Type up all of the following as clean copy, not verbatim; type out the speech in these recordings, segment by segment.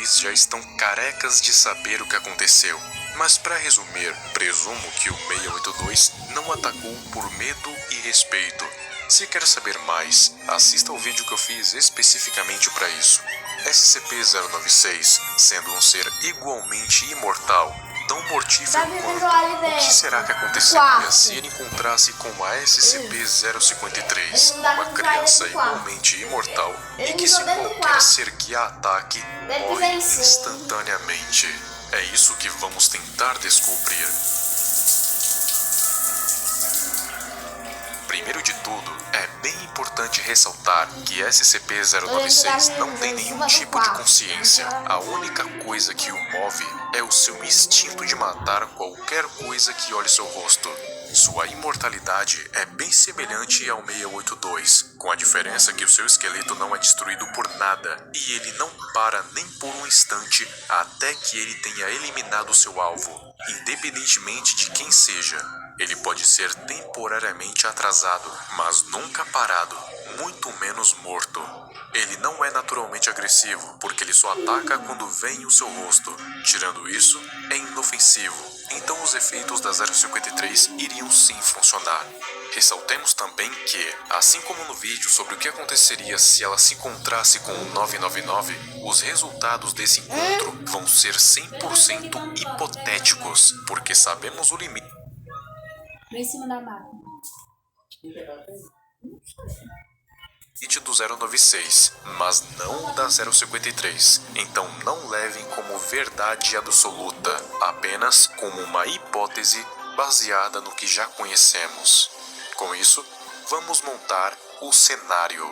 096 já estão carecas de saber o que aconteceu. Mas para resumir, presumo que o 682 não atacou por medo e respeito. Se quer saber mais, assista ao vídeo que eu fiz especificamente para isso. SCP-096, sendo um ser igualmente imortal, tão mortífero quanto, o que será que aconteceria se ele encontrasse com a SCP-053, uma criança igualmente imortal e que, se qualquer ser que a ataque, morre instantaneamente? É isso que vamos tentar descobrir. Primeiro de tudo, é bem importante ressaltar que SCP-096 não tem nenhum tipo de consciência. A única coisa que o move é o seu instinto de matar qualquer coisa que olhe seu rosto. Sua imortalidade é bem semelhante ao 682, com a diferença que o seu esqueleto não é destruído por nada e ele não para nem por um instante até que ele tenha eliminado seu alvo, independentemente de quem seja. Ele pode ser temporariamente atrasado, mas nunca parado, muito menos morto. Ele não é naturalmente agressivo, porque ele só ataca quando vê em o seu rosto. Tirando isso, é inofensivo, então os efeitos da 053 iriam sim funcionar. Ressaltemos também que, assim como no vídeo sobre o que aconteceria se ela se encontrasse com o 999, os resultados desse encontro vão ser 100% hipotéticos, porque sabemos o limite em cima da máquina do 096, mas não da 053. Então não levem como verdade absoluta, apenas como uma hipótese baseada no que já conhecemos. Com isso, vamos montar o cenário.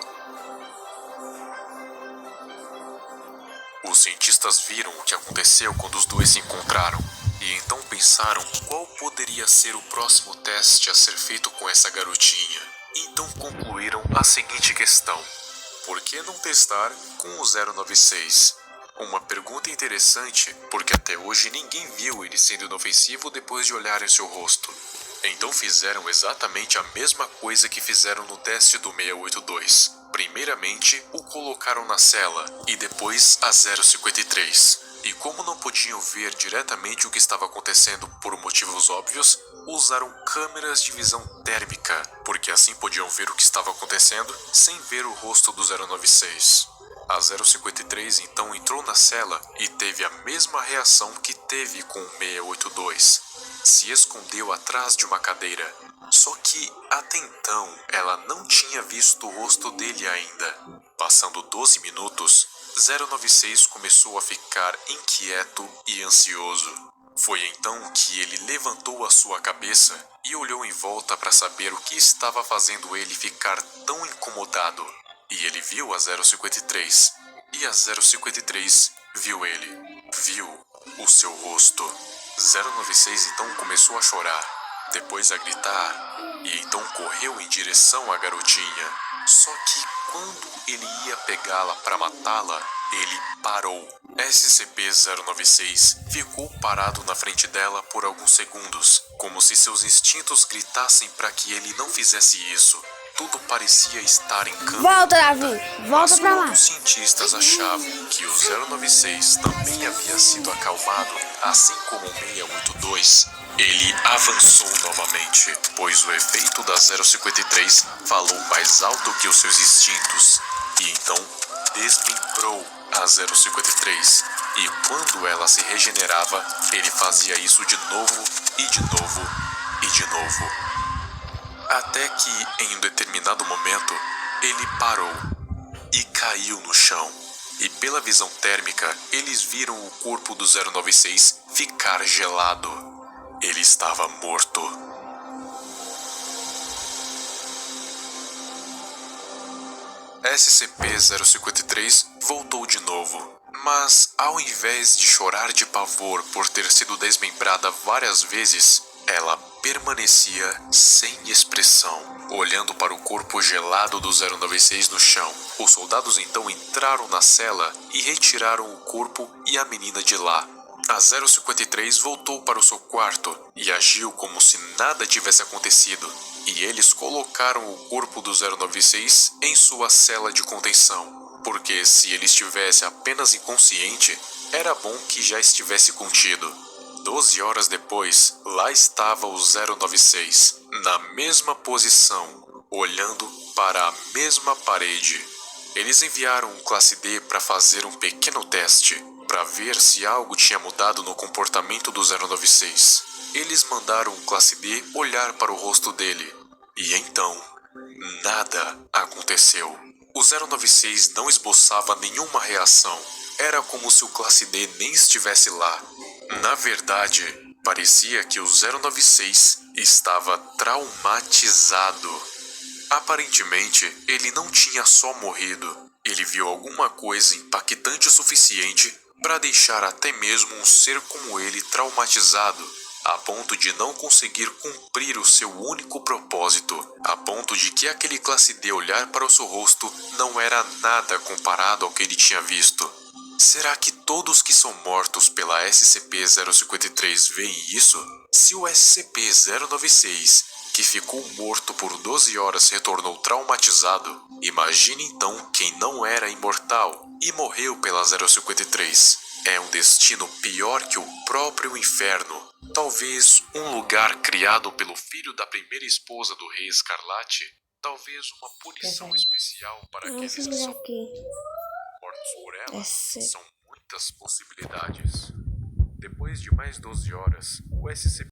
Os cientistas viram o que aconteceu quando os dois se encontraram, e então pensaram qual poderia ser o próximo teste a ser feito com essa garotinha. Então concluíram a seguinte questão: por que não testar com o 096? Uma pergunta interessante, porque até hoje ninguém viu ele sendo inofensivo depois de olharem seu rosto. Então fizeram exatamente a mesma coisa que fizeram no teste do 682. Primeiramente, o colocaram na cela e depois a 053. E como não podiam ver diretamente o que estava acontecendo por motivos óbvios, usaram câmeras de visão térmica, porque assim podiam ver o que estava acontecendo sem ver o rosto do 096. A 053 então entrou na cela e teve a mesma reação que teve com o 682. Se escondeu atrás de uma cadeira. Só que, até então, ela não tinha visto o rosto dele ainda. Passando 12 minutos, 096 começou a ficar inquieto e ansioso. Foi então que ele levantou a sua cabeça e olhou em volta para saber o que estava fazendo ele ficar tão incomodado. E ele viu a 053. E a 053 viu ele. Viu o seu rosto. 096 então começou a chorar, depois a gritar, e então correu em direção à garotinha. Só que quando ele ia pegá-la para matá-la, ele parou. SCP-096 ficou parado na frente dela por alguns segundos, como se seus instintos gritassem para que ele não fizesse isso. Tudo parecia estar em campo. Volta, Davi! Volta pra lá! Os cientistas achavam que o 096 também havia sido acalmado, assim como o 682. Ele avançou novamente, pois o efeito da 053 falou mais alto que os seus instintos, e então desmembrou a 053. E quando ela se regenerava, ele fazia isso de novo, e de novo, e de novo. Até que, em um determinado momento, ele parou e caiu no chão. E pela visão térmica, eles viram o corpo do 096 ficar gelado. Ele estava morto. SCP-053 voltou de novo. Mas, ao invés de chorar de pavor por ter sido desmembrada várias vezes, ela permanecia sem expressão, olhando para o corpo gelado do 096 no chão. Os soldados então entraram na cela e retiraram o corpo e a menina de lá. A 053 voltou para o seu quarto e agiu como se nada tivesse acontecido. E eles colocaram o corpo do 096 em sua cela de contenção. Porque se ele estivesse apenas inconsciente, Era bom que já estivesse contido. 12 horas depois, lá estava o 096, na mesma posição, olhando para a mesma parede. Eles enviaram o Classe D para fazer um pequeno teste, para ver se algo tinha mudado no comportamento do 096. Eles mandaram o Classe D olhar para o rosto dele. E então, nada aconteceu. O 096 não esboçava nenhuma reação. Era como se o Classe D nem estivesse lá. Na verdade, parecia que o 096 estava traumatizado. Aparentemente, ele não tinha só morrido. Ele viu alguma coisa impactante o suficiente para deixar até mesmo um ser como ele traumatizado, a ponto de não conseguir cumprir o seu único propósito, a ponto de que aquele Classe D olhar para o seu rosto não era nada comparado ao que ele tinha visto. Será que todos que são mortos pela SCP-053 veem isso? Se o SCP-096, que ficou morto por 12 horas, retornou traumatizado, imagine então quem não era imortal e morreu pela 053. É um destino pior que o próprio inferno. Talvez um lugar criado pelo filho da primeira esposa do Rei Escarlate. Talvez uma punição especial para aqueles que são mortos por ela. São muitas possibilidades. Depois de mais 12 horas, o SCP